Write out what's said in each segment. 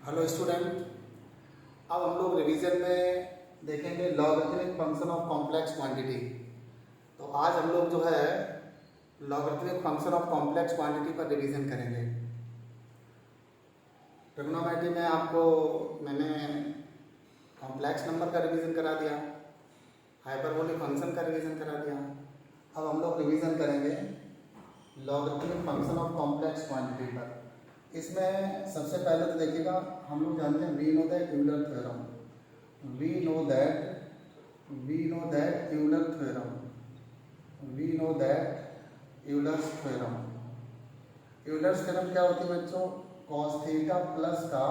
Hello student. अब हम लोग रिवीजन में देखेंगे logarithmic function of complex quantity. तो आज हम लोग जो है logarithmic function of complex quantity पर रिवीजन करेंगे। ट्रिग्नोमेट्री में आपको मैंने कॉम्प्लेक्स नंबर का रिवीजन करा दिया, हाइपरबोलिक फंक्शन का रिवीजन करा दिया। अब हम लोग रिवीजन करेंगे logarithmic function of complex quantity पर। इसमें सबसे पहले तो देखिएगा, हम लोग जानते हैं we know that Euler theorem, we know that Euler theorem, we know that Euler's theorem. Euler's theorem क्या होती है बच्चों? कॉस थीटा प्लस का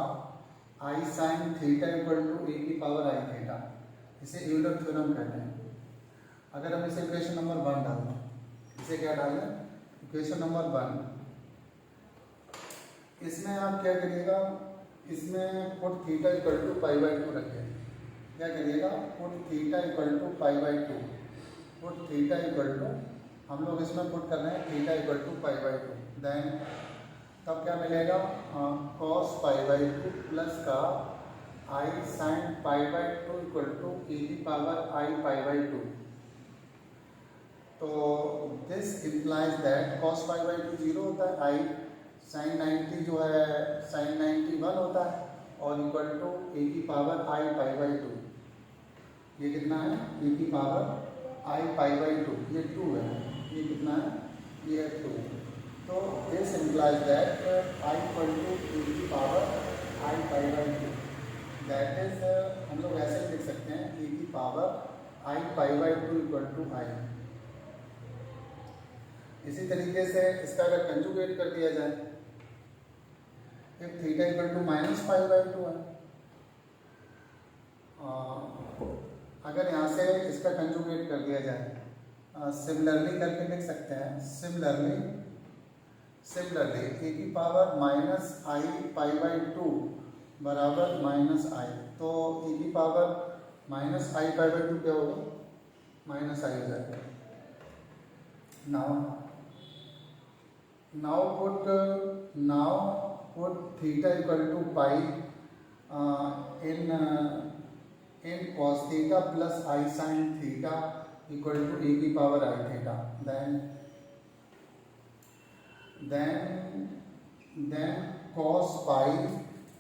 i sine theta equal to e की पावर आई थीटा, इसे यूलर थ्योरम कहते हैं। अगर हम इसे इक्वेशन नंबर 1 डालते हैं, इसे क्या डालें? Equation number 1। इसमें आप क्या करिएगा, इसमें put theta equal to pi by 2 रखें। क्या करिएगा? Put theta equal to pi by 2, put theta equal to, हम लोग इसमें पुट कर रहे हैं theta equal to pi by 2। Then तब क्या मिलेगा? कॉस पाई बाई 2 प्लस का i sine pi by 2 equal to e की पावर आई पाई बाई 2। तो this implies that cos pi by 2 0 होता है, आई साइन 90 जो है साइन 90 1 होता है, और इक्वल टू ए की पावर आई पाई बाई 2। ये कितना है? ए की पावर आई पाई बाई 2, ये 2 है। ये कितना है? ये 2। तो this implies that i equal to e की power i pi by 2। That is हम लोग ऐसे लिख सकते हैं ए की power i pi by 2 equal to i. इसी तरीके से इसका अगर कंजुगेट कर दिया जाए, if theta equal to minus pi by 2 है, अगर यहाँ से इसका कंजुगेट कर दिया जाए, सिमिलरली करके लिख सकते हैं, सिमिलरली ए की power minus I pi by 2 बराबर माइनस आई। तो ए की power minus I pi by 2 क्या होगा? माइनस आई हो जाएगा। now put theta equal to pi in cos theta plus I sin theta equal to e की power I theta। then cos pi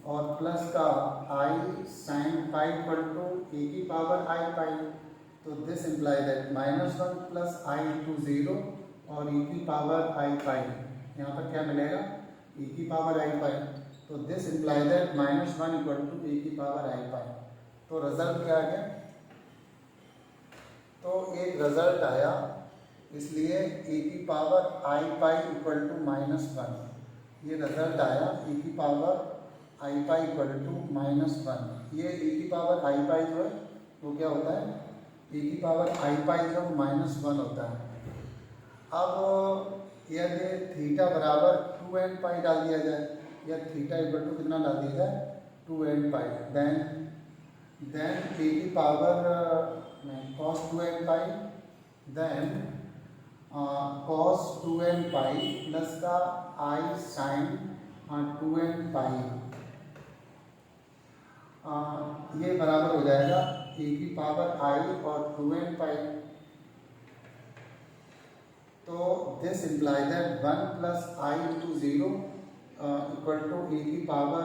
और plus का I sin pi equal to e की power I pi। तो this imply that -1 plus I to 0 और e की power I pi। यहाँ पर क्या मिलेगा? e की पावर आई पाई। तो this imply that -1 equal to e की पावर आई पाई। तो रिजल्ट क्या आ गया? तो एक रिजल्ट आया, इसलिए e की power i pi equal to -1। ये रिजल्ट आया, e की power i pi equal to -1। ये e की पावर आई पाई जो है वो क्या होता है? e की पावर आई पाई जो -1 होता है। अब यदि थीटा बराबर 2n पाई डाल दिया जाए, या थीटा इक्वल टू कितना डाल दिया जाए? 2n pi. देन ए की power cos 2n pi, then cos 2n pi plus का आई साइन 2n पाई, ये बराबर हो जाएगा ए की पावर आई और 2n पाई। तो this imply that 1 plus i into 0 equal to e की पावर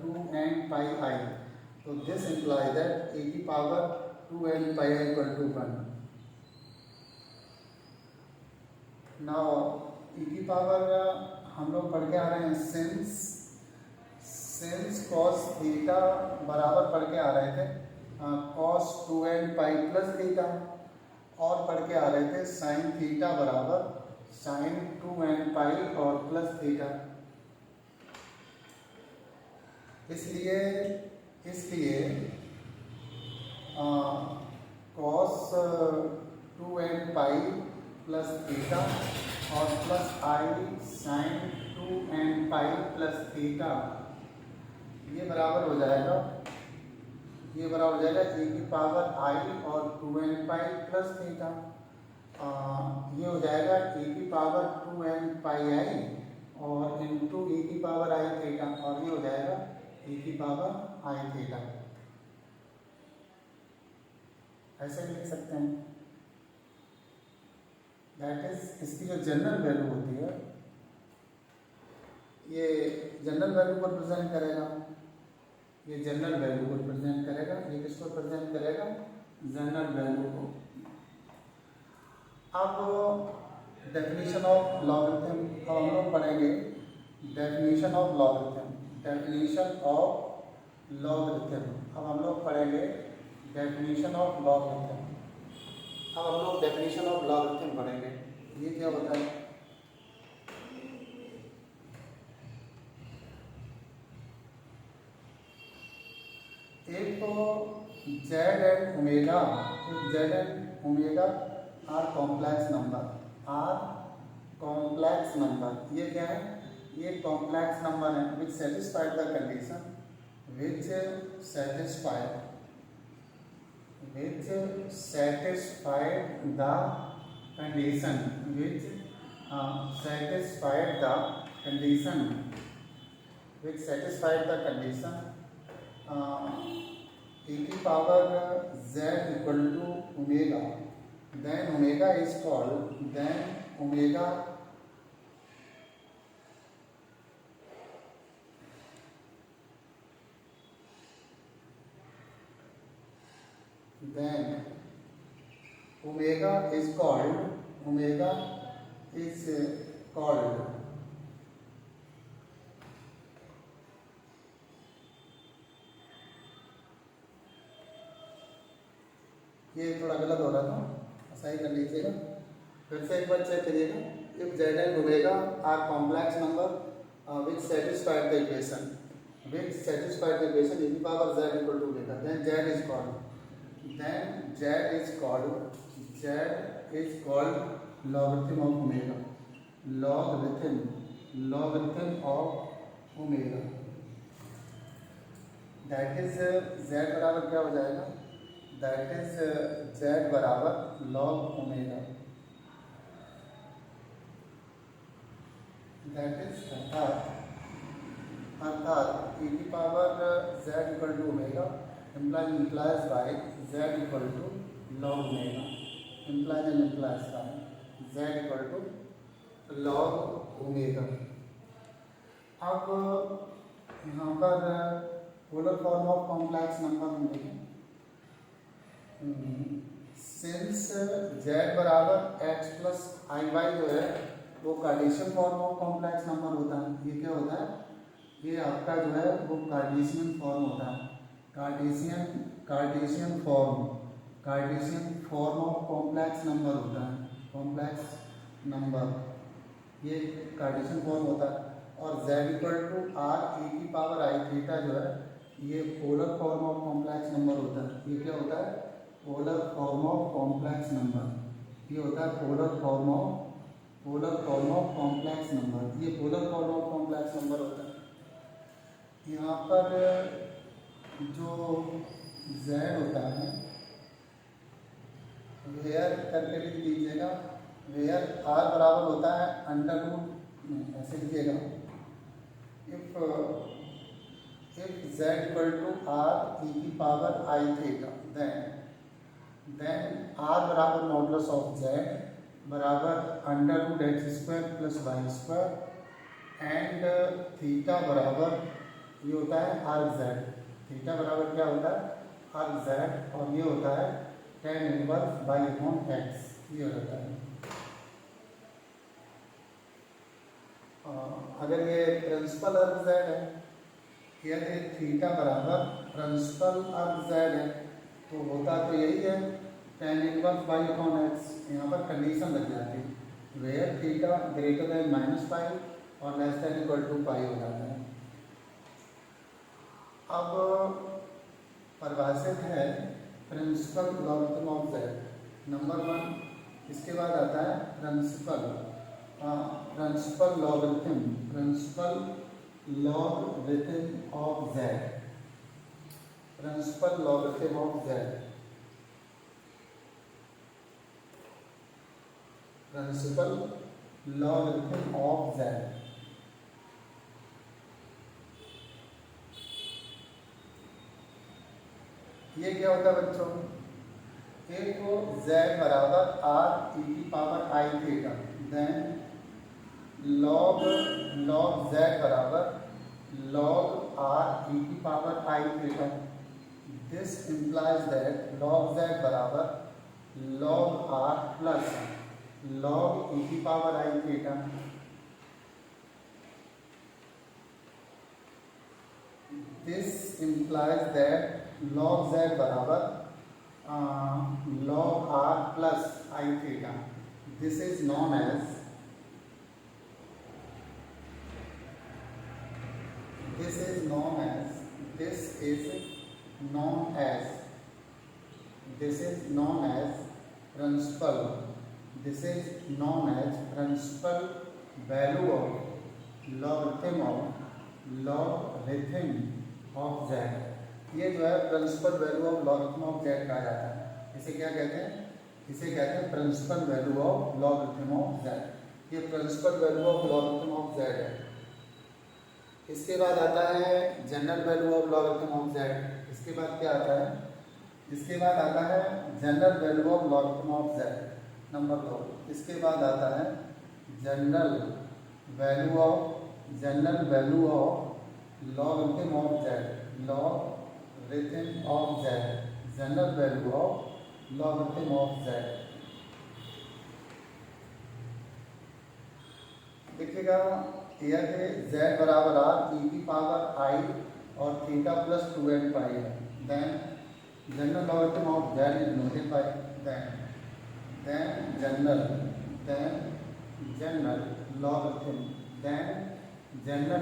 2n पाई आई। तो दिस इम्प्लाई दैट ए की power 2n pi i equal to 1। Now e की पावर हम लोग पढ़ के आ रहे हैं सिंस कॉस थीटा बराबर पढ़ के आ रहे थे cos 2n pi plus theta, और पढ़ के आ रहे थे साइन थीटा बराबर साइन 2n पाई और प्लस थीटा। इसलिए cos 2n pi plus theta और plus i sine 2n pi plus theta, ये बराबर हो जाएगा ए की पावर आई और 2n पाई प्लस थीटा। ये हो जाएगा ए की पावर 2n पाई आई और इंटू ए की पावर आई थीटा, और ये हो जाएगा e की पावर आई थीटा, ऐसे लिख सकते हैं। दैट इज, इसकी जो जनरल वैल्यू होती है, ये जनरल वैल्यू को रिप्रेजेंट करेगा, ये जनरल वैल्यू को रिप्रेजेंट करेगा, ये किसको रिप्रेजेंट करेगा, जनरल वैल्यू को। अब डेफिनेशन ऑफ लॉगरिथम, अब हम लोग पढ़ेंगे definition of logarithm, definition of logarithm. अब हम लोग पढ़ेंगे डेफिनेशन ऑफ लॉगरिथम। अब हम लोग डेफिनेशन ऑफ लॉगरिथम पढ़ेंगे। ये क्या होता है? एक तो z and omega, z and omega are complex number, are complex number. ये क्या है? ये कॉम्प्लेक्स नंबर है which satisfied the condition, which satisfied the condition, which satisfied the condition, which satisfied the condition e की power z equal to omega, then omega is called, then omega is called, omega is called ये थोड़ा गलत हो रहा था, सही कर लीजिएगा, फिर से एक बार चेक करिएगा। If z and omega are complex number which satisfied the equation, which satisfied the equation e की power z equal to omega, then z is called logarithm of omega, logarithm of omega. That is z बराबर क्या हो जाएगा? That is z बराबर log omega, that is अर्थात e की power z equal to omega implies by z equal to log omega, implies by z equal to log omega. अब यहाँ पर polar form of complex number हम देखें, since z बराबर x plus i y जो है वो Cartesian form of complex number होता है। ये क्या होता है? ये आपका जो है वो कार्टेशियन फॉर्म होता है, Cartesian form of complex number होता है, कॉम्प्लेक्स नंबर ये कार्टेशियन फॉर्म होता है। और z equal to r e की पावर आई थीटा जो है ये polar form of complex number होता है। ये क्या होता है? Polar form of complex number. ये होता है polar form of complex number, ये polar form of complex number होता है। यहाँ पर जो z होता है वेयर करके लिख लीजिएगा, वेयर r बराबर होता है अंडर रूट, ऐसे लिखिएगा, if z equal to r e की power i theta, then r बराबर मॉडुलस ऑफ z बराबर under root x square plus y square and theta बराबर ये होता है आर जेड, थीटा बराबर क्या होता है? आर जेड, और ये होता है tan inverse y upon x, ये होता है। अगर ये प्रिंसिपल अर्ग जेड है, यदि थीटा बराबर प्रिंसिपल अर्ग जेड है तो होता तो यही है tan inverse y upon x. यहाँ पर कंडीशन लग जाती है where theta greater than minus pi और less than equal to pi हो जाता है। अब परिभाषित है principal logarithm of z number 1। इसके बाद आता है principal logarithm of z, principal logarithm of z, principal logarithm of z. ये क्या होता है बच्चों, एक को z बराबर r e की power i theta, then log z बराबर log r e की power i theta. This implies that log z बराबर log r plus log e की power i theta. This implies that log z बराबर log r plus I theta. This is known as this is known as this is known as this is known as principal. This is known as principal value of logarithm of z। ये जो है principal value of logarithm of z कहा जाता है। इसे क्या कहते हैं, इसे कहते हैं principal value of logarithm of z। ये principal value of logarithm of z है। इसके बाद आता है general value of logarithm of z। इसके बाद क्या आता है, इसके बाद आता है general value of logarithm of z number 2। इसके बाद आता है general value of logarithm of z, logarithm of z, general value of logarithm of z। देखिएगा यह है z बराबर r e की पावर i और थीटा प्लस 2n पाई है। Then general logarithm of z is noted by then general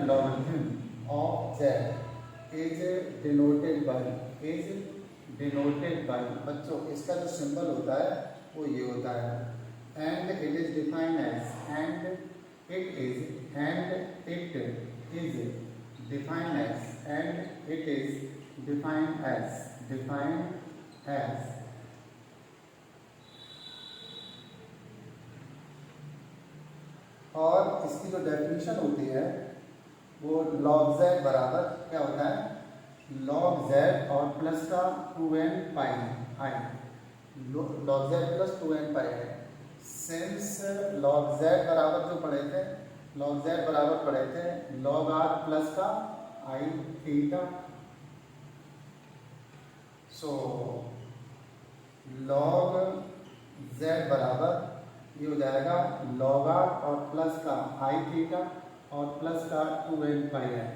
logarithm of z is denoted by बच्चों इसका जो सिंबल होता है वो ये होता है, and it is defined as और इसकी जो डेफिनेशन होती है वो log z बराबर क्या होता है, log z और प्लस का 2n pi i, log z plus 2n pi है। सिंस log z बराबर जो पढ़े थे, log z बराबर पढ़े थे log r प्लस का i theta. So log z बराबर ये हो जाएगा log r और प्लस का i थीटा और प्लस का 2n पाई है।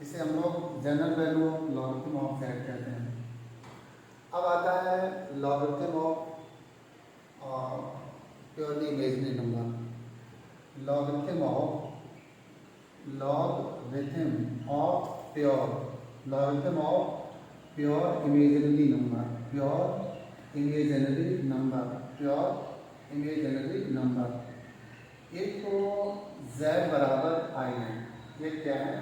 इसे हम लोग general value of logarithm of z कहते हैं। अब आता है logarithm of purely imaginary number. Logarithm of pure imaginary number. एक तो z बराबर i है, ये क्या है,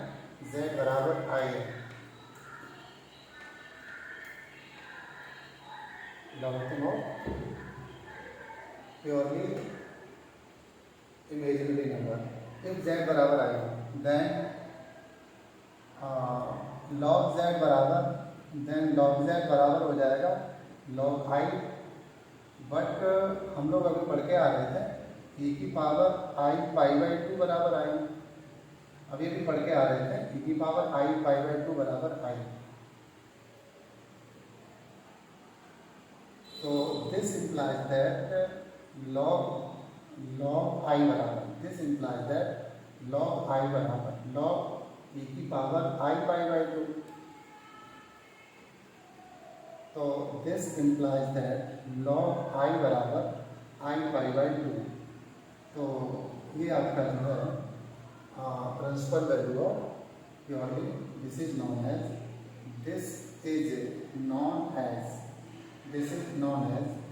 z बराबर i है। Logarithm of purely imaginary number, if z बराबर i है देन log z बराबर हो जाएगा log i। बट हम लोग अभी पढ़ के आ रहे थे e की पावर i पाई बाई 2 बराबर i। अभी पढ़ के आ रहे थे e की पावर i पाई बाई 2 बराबर i। तो this implies that log i बराबर, this implies that log i बराबर log e की पावर i पाई बाई 2। तो this implies that log i बराबर i पाई बाई 2। तो ये आपका जो है principal value of purely this is known as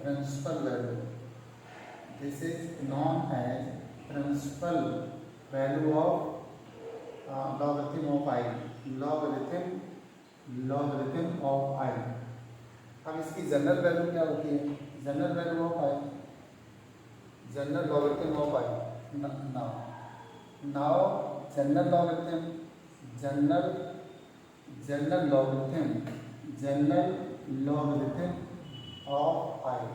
principal value, this is known as principal value of logarithm of i, logarithm of i। अब इसकी general value क्या होती है, general value of i, general logarithm of i। Now general general logarithm of i.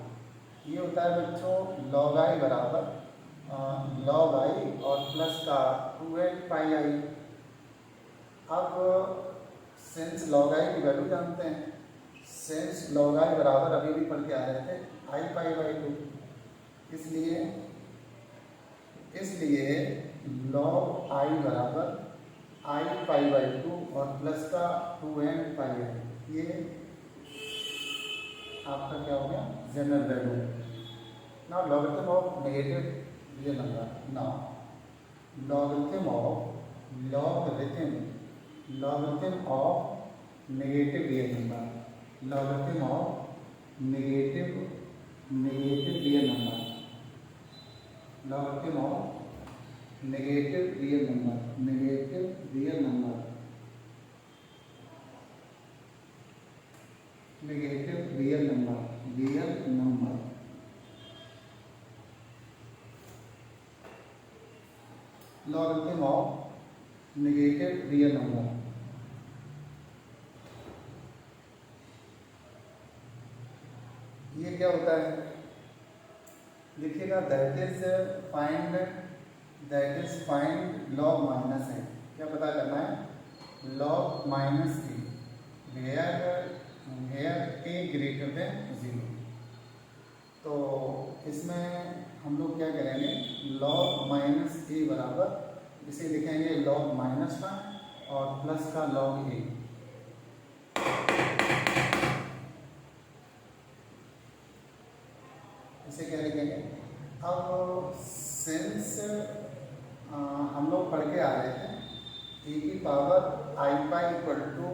ये होता है बच्चों log I बराबर लॉग आई और प्लस का 2n पाई आई। अब सिंस लॉग आई की वैल्यू जानते हैं, सिंस लॉग आई बराबर अभी भी पढ़ के आ रहे थे आई पाई बाई 2, इसलिए लॉग आई बराबर आई पाई बाई 2 और प्लस का 2n पाई आई। ये आपका क्या हो गया general value. Now logarithm of negative real number. Now logarithm of negative real number, logarithm of negative real number, logarithm of negative real number, negative real number, negative real number, logarithm of negative real number. ये क्या होता है देखिएगा, that is find log minus है। क्या पता करना है log minus a where a greater than 0। तो इसमें हम लोग क्या करेंगे लॉग माइनस ए बराबर इसे लिखेंगे लॉग माइनस 1 और प्लस का लॉग ए। इसे क्या लिखेंगे। अब सिंस हम लोग पढ़ के आ रहे थे ए की power i pi equal to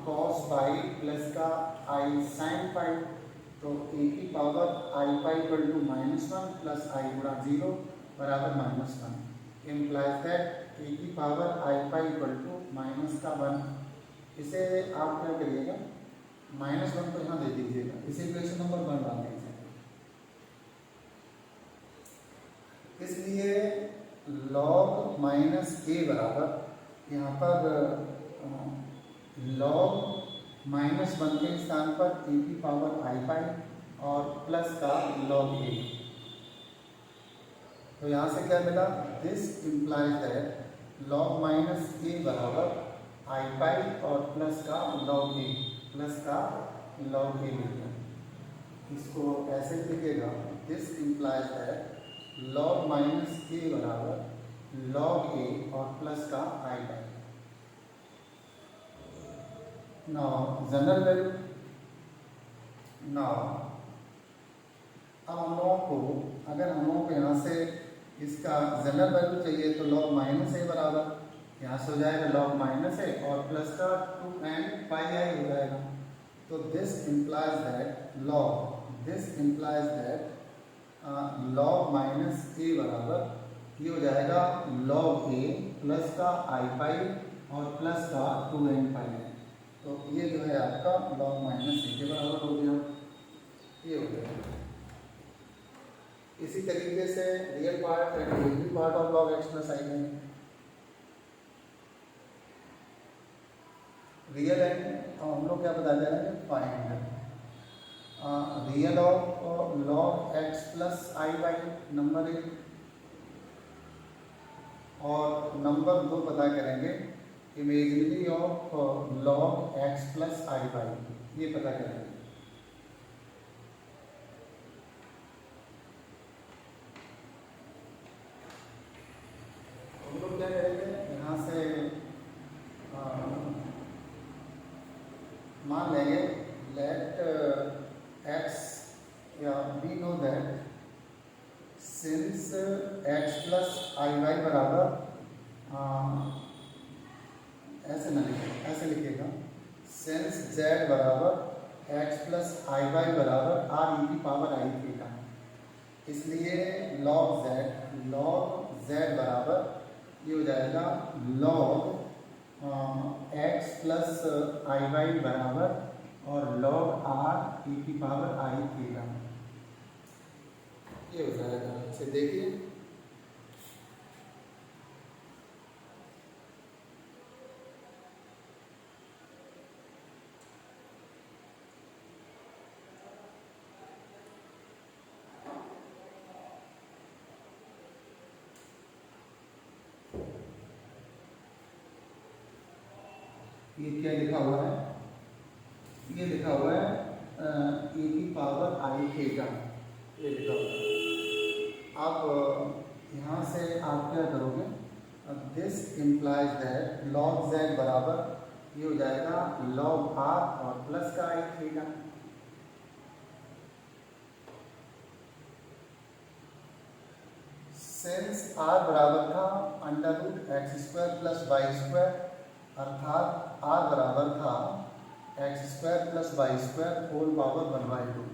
cos pi plus का आई साइन पाई, तो ए की power i pi equal to -1 plus i गुणा 0 बराबर -1 इम्प्लाइज दैट ए की power i pi equal to minus का 1। इसे आप क्या करिएगा -1 को यहाँ दे दीजिएगा, इसे इक्वेशन नंबर 1 डाल दीजिए। इसलिए लॉग माइनस ए बराबर यहाँ पर लॉग -1 के स्थान पर ए की पावर आई पाई और प्लस का लॉग ए। तो यहाँ से क्या मिला, this implies that log minus e बराबर आई पाई और प्लस का लॉग ए, लिखा। इसको ऐसे लिखेगा, this implies that log minus e बराबर लॉग ए और प्लस का i pi. Now general value. Now अब हम लोगों को अगर हम लोगों को यहाँ से इसका जनरल वैल्यू चाहिए तो लॉग माइनस ए बराबर यहाँ से हो जाएगा लॉग माइनस ए और प्लस का 2n पाई आई हो जाएगा। तो this implies that log minus e बराबर ये हो जाएगा लॉग ए प्लस का आई पाई और प्लस का 2n पाई। तो ये जो है आपका लॉग माइनस ए के बराबर हो गया, ये हो गया। इसी तरीके से real part and negative part of log x plus i में रियल एंड हम लोग क्या बता दे रहे हैं find real of log x plus I by number 1 और नंबर 2 पता करेंगे imaginary of log x plus I by, ये पता करेंगे। हम लोग क्या करेंगे यहाँ से मान लेंगे लेट एक्स या we know that since x plus i y बराबर ऐसे ना लिखे, ऐसे लिखिएगा सिंस जेड बराबर एक्स प्लस आई वाई बराबर आर ई की पावर आई थीटा। इसलिए लॉग जेड बराबर ये हो जाएगा log x plus i y बराबर और लॉग आर ई की पावर आई थीटा, ये हो जाएगा। इसे देखिए ये क्या लिखा हुआ है, ये लिखा हुआ है e की पावर आई थीटा, ये लिखा हुआ है। अब यहाँ से आप क्या करोगे, अब this implies that log z बराबर ये हो जाएगा log r और प्लस का आई थीटा। सिंस r बराबर था under root x square plus y square, अर्थात r बराबर था x square plus y square whole power 1/2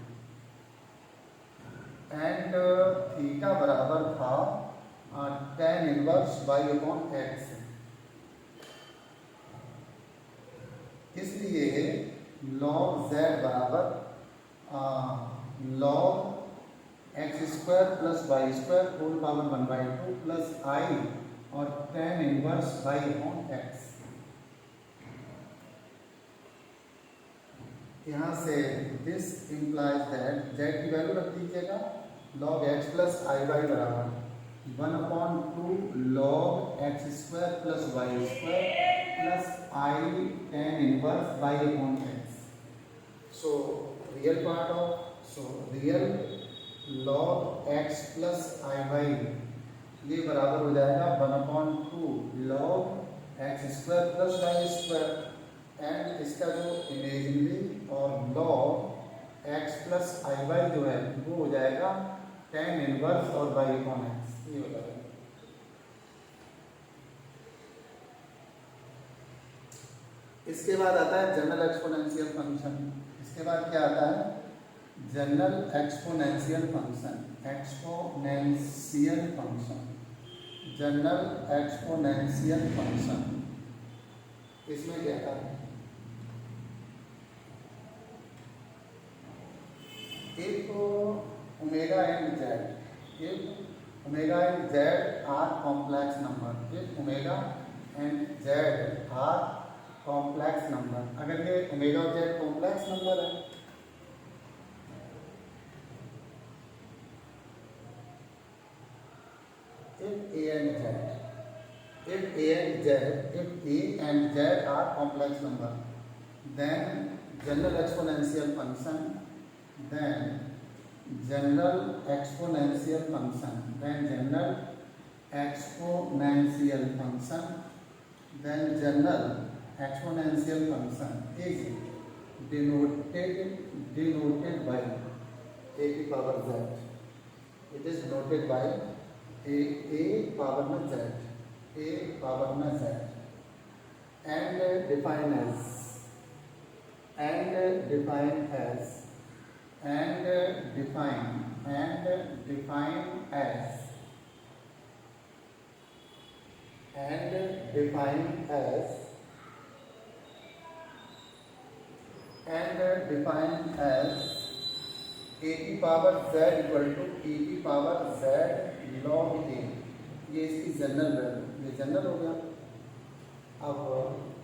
and theta बराबर था tan inverse y upon x. इसलिए log z बराबर log x square plus y square whole power 1/2 plus i और tan inverse y upon x. यहाँ से this implies that z की value रख दीजिएगा log x plus i y बराबर 1/2 log x square plus y square plus i tan inverse y upon x. So real part of real log x plus i y ये बराबर हो जाएगा 1/2 log x square plus y square and इसका जो imaginary और log x plus i y जो है वो हो जाएगा tan इनवर्स और वाई अपॉन एक्स, ये हो जाएगा। इसके बाद आता है जनरल एक्सपोनेंशियल फंक्शन। इसके बाद क्या आता है, general exponential function, exponential function, general exponential function. इसमें क्या आता है, if omega and z, if omega and z are complex number, if omega and z are complex number, अगर ये omega और z complex number है if a and z, if a and z, if a and z are complex number, then general exponential function, then general exponential function, then general exponential function, then general exponential function is denoted by a की power z. It is denoted by a power में z, a power में z, and define as, and define as, and define as, and define as, and define as a की power z equal to e की power z log a। ये इसकी general value, ये general हो गया। अब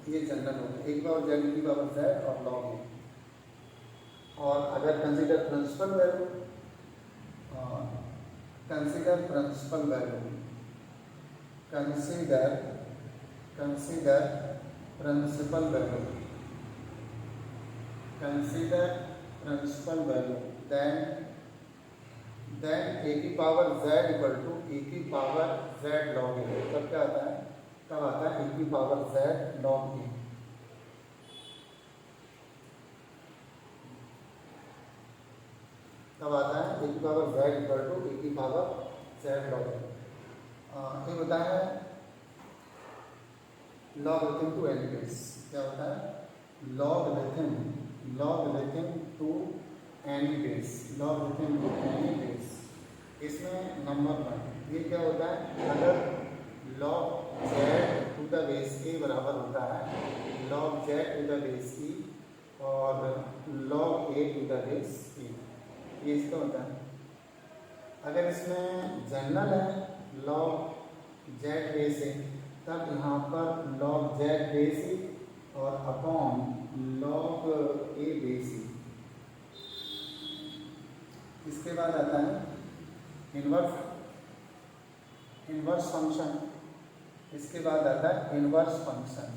ये जनरल हो गया, एक पावर z की पावर z और log a। और अगर consider principal value, consider principal value, consider principal value, consider principal value, then e की power z equal to e की पावर z log a। तब क्या आता है, तब आता है e की पावर z log a। तब आता है e की power z equal to e की पावर z log a। ये होता है लॉगरिथम टू एनी बेस। क्या होता है, logarithm to any base, logarithm to any base. इसमें नंबर 1 ये क्या होता है, अगर log z to the base a बराबर होता है log z to the base e और log a to the base e, ये इसका होता है। अगर इसमें जनरल है log z बेस a, तब यहाँ पर log z बेस e और upon log a base e। इसके बाद आता है इनवर्स फंक्शन। इसके बाद आता है inverse function,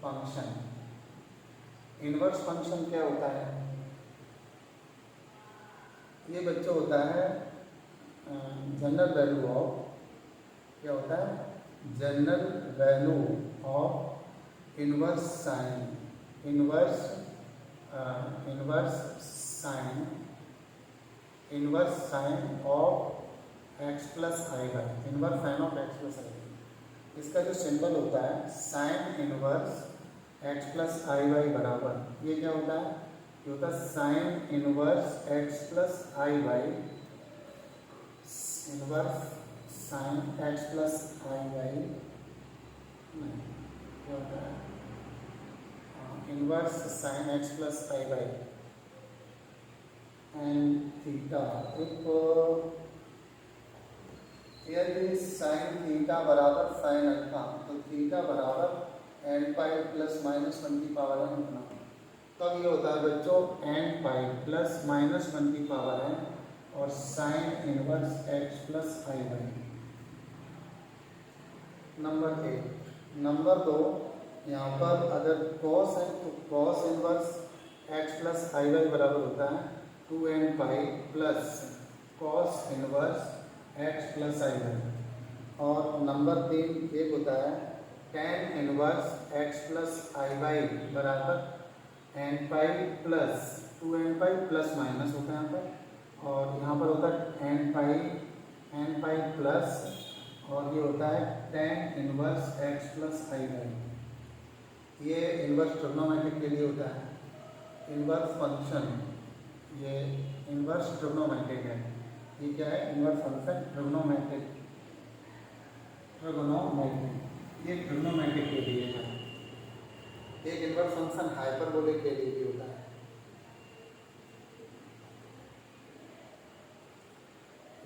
function. Inverse function क्या होता है? ये बच्चों होता है जनरल वैल्यू ऑफ, क्या होता है? General value of inverse sine, inverse sine of x plus i y, inverse sine of x plus i y. इसका जो सिंबल होता है sine inverse x plus i y बराबर, ये क्या होता है? ये होता है sine inverse x plus i y, inverse sine x plus i y, क्या होता है? Inverse sine x plus i y and theta. यदि साइन थीटा बराबर साइन अल्फा, तो थीटा बराबर एन पाई प्लस माइनस 1 की पावर n होना। तब ये होता है बच्चों एन पाई प्लस माइनस 1 की पावर n और sine inverse x plus i y. Number 1। Number 2, यहाँ पर अगर कॉस है तो cos inverse x plus i y बराबर होता है 2n pi plus cos inverse x plus i y. और नंबर 3 एक होता है tan inverse x plus i y बराबर n pi plus 2n pi plus minus होता है यहाँ पर, और यहाँ पर होता है एन पाई प्लस, और ये होता है tan inverse x plus i y. ये इनवर्स ट्रिग्नोमेट्रिक के लिए होता है। इनवर्स फंक्शन, ये इनवर्स ट्रिग्नोमेट्रिक है। ये क्या है? इनवर्स फंक्शन ट्रिग्नोमेट्रिक, ये ट्रिग्नोमेट्रिक के लिए है। एक इनवर्स फंक्शन हाइपरबोलिक के लिए भी होता है।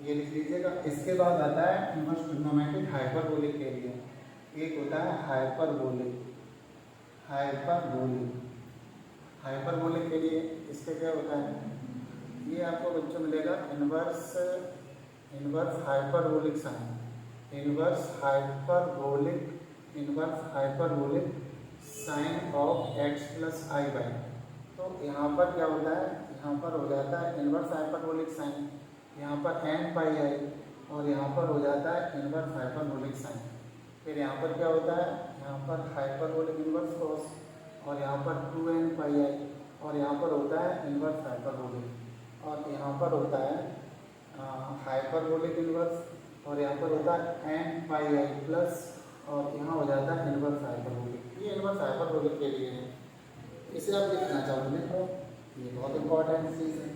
ये लिख लीजिएगा। इसके बाद आता है इनवर्स ट्रिग्नोमेट्रिक हाइपरबोलिक के लिए। एक होता है हाइपरबोलिक के लिए इसका क्या होता है? ये आपको बच्चों मिलेगा inverse hyperbolic sine, inverse hyperbolic sine of x plus i y. तो यहाँ पर क्या होता है? यहाँ पर हो जाता है इनवर्स हाइपरबोलिक साइन, यहाँ पर एन पाई आई, और यहाँ पर हो जाता है इनवर्स हाइपरबोलिक साइन। फिर यहाँ पर क्या होता है? यहाँ पर हाइपरबोलिक इनवर्स कॉस, और यहाँ पर 2n पाई आई, और यहाँ पर होता है इनवर्स हाइपरबोलिक, और यहाँ पर होता है हाइपरबोलिक इनवर्स, और यहाँ पर होता है एन पाई आई प्लस, और यहाँ हो जाता है इनवर्स हाइपरबोलिक। ये इनवर्स हाइपरबोलिक के लिए है। इसे आप लिखना चाहोगे तो ये बहुत इंपॉर्टेंट चीज़ है।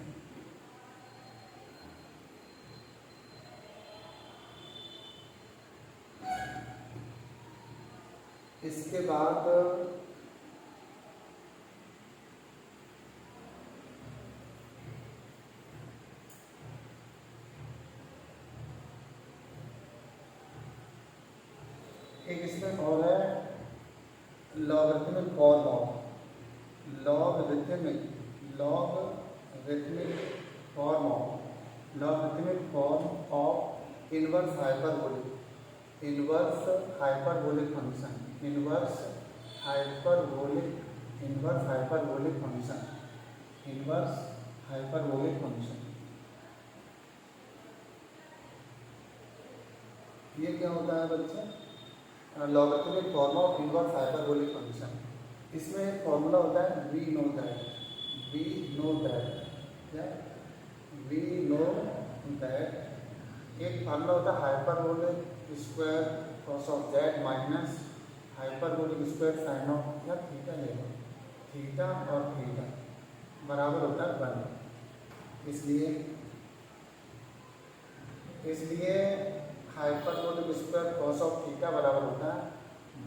इसके बाद एक इसमें और है logarithmic form of inverse hyperbolic function, inverse hyperbolic function. ये क्या होता है बच्चे? Logarithmic form of inverse hyperbolic function. इसमें एक फॉर्मूला होता है वी नो दैट, एक फार्मूला होता है hyperbolic square cos of Z minus hyperbolic square sine of, या थीटा लेगा, थीटा और थीटा बराबर होता है 1। इसलिए hyperbolic square cos of theta बराबर होता है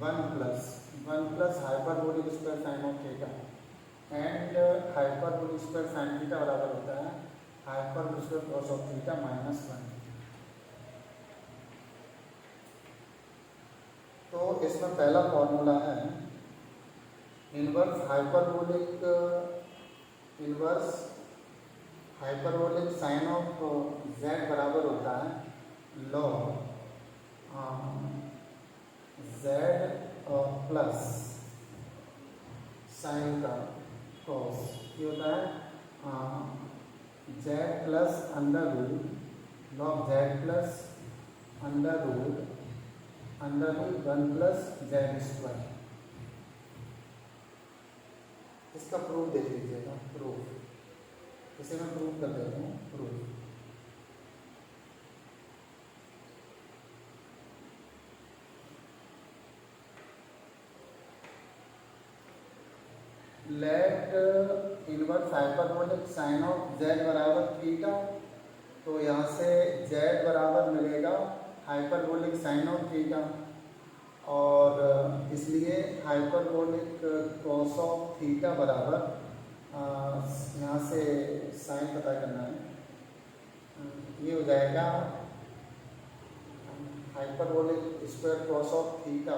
1 plus hyperbolic square sine of theta, and hyperbolic square sine theta बराबर होता है hyperbolic square cos of theta -1। तो इसमें पहला फॉर्मूला है inverse hyperbolic sine of z बराबर होता है log z plus log z plus under root 1 plus z square. इसका प्रूफ देख लीजिएगा, प्रूफ इसे मैं प्रूफ कर देता हूँ। Proof let inverse hyperbolic sine of z बराबर थीटा। तो यहाँ से z बराबर मिलेगा हाइपरबोलिक साइन ऑफ थीटा, और इसलिए हाइपरबोलिक कॉस ऑफ थीटा बराबर यहाँ से साइन पता करना है, ये हो जाएगा hyperbolic square cos of theta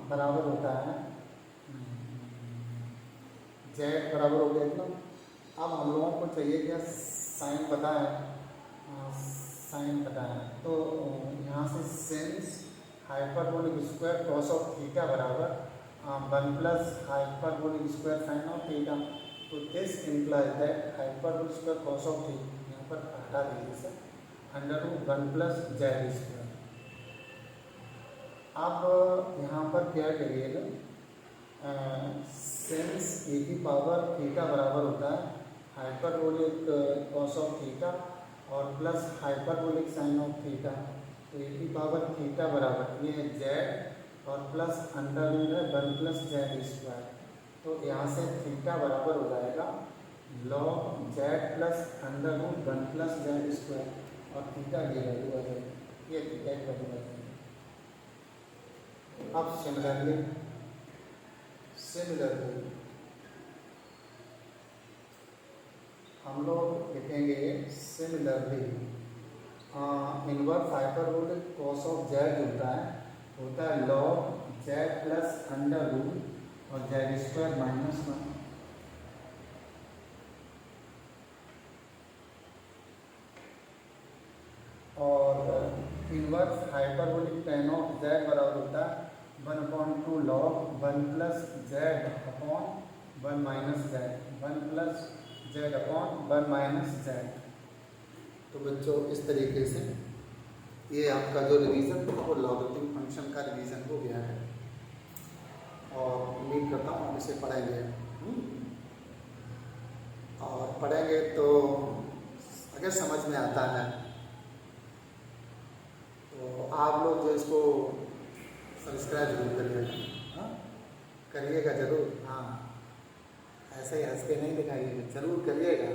बराबर होता है जेड बराबर हो गया इतना। अब हम लोगों को चाहिए क्या, साइन पता है, साइन पता है, तो यहाँ से since hyperbolic square cos of theta बराबर 1 plus hyperbolic square sine of theta. तो this implies that hyperbolic square cos of theta, यहाँ पर हटा दीजिए इसे, under root 1 plus z square. अब यहाँ पर क्या करिएगा, सिंस ए की पावर थीटा बराबर होता है हाइपरबोलिक कॉस ऑफ थीटा और plus hyperbolic sine of theta, तो ए की पावर थीटा बराबर ये है जेड और प्लस अंडर रूट है 1 प्लस जेड स्क्वायर। तो यहाँ से थीटा बराबर हो जाएगा log z plus under root 1 plus z square, और थीटा ये वैल्यू आ जाएगी, ये थीटा की वैल्यू आ जाएगी। अब सिमिलरली हम लोग लिखेंगे similarly inverse hyperbolic cos of z होता है log z plus under root और जेड स्क्वायर माइनस 1। और inverse hyperbolic tan of z बराबर होता है 1/2 log 1 plus z upon 1 minus z, 1 plus z upon 1 minus z. तो बच्चों इस तरीके से ये आपका जो रिवीजन था वो लॉगरिथम फंक्शन का रिवीजन हो गया है, और उम्मीद करता हूँ आप इसे पढ़ेंगे। और पढ़ेंगे तो अगर समझ में आता है तो आप लोग जो इसको सब्सक्राइब जरूर करिएगा, हाँ करिएगा ज़रूर, हाँ ऐसे ही हंस के नहीं दिखाइएगा, ज़रूर करिएगा।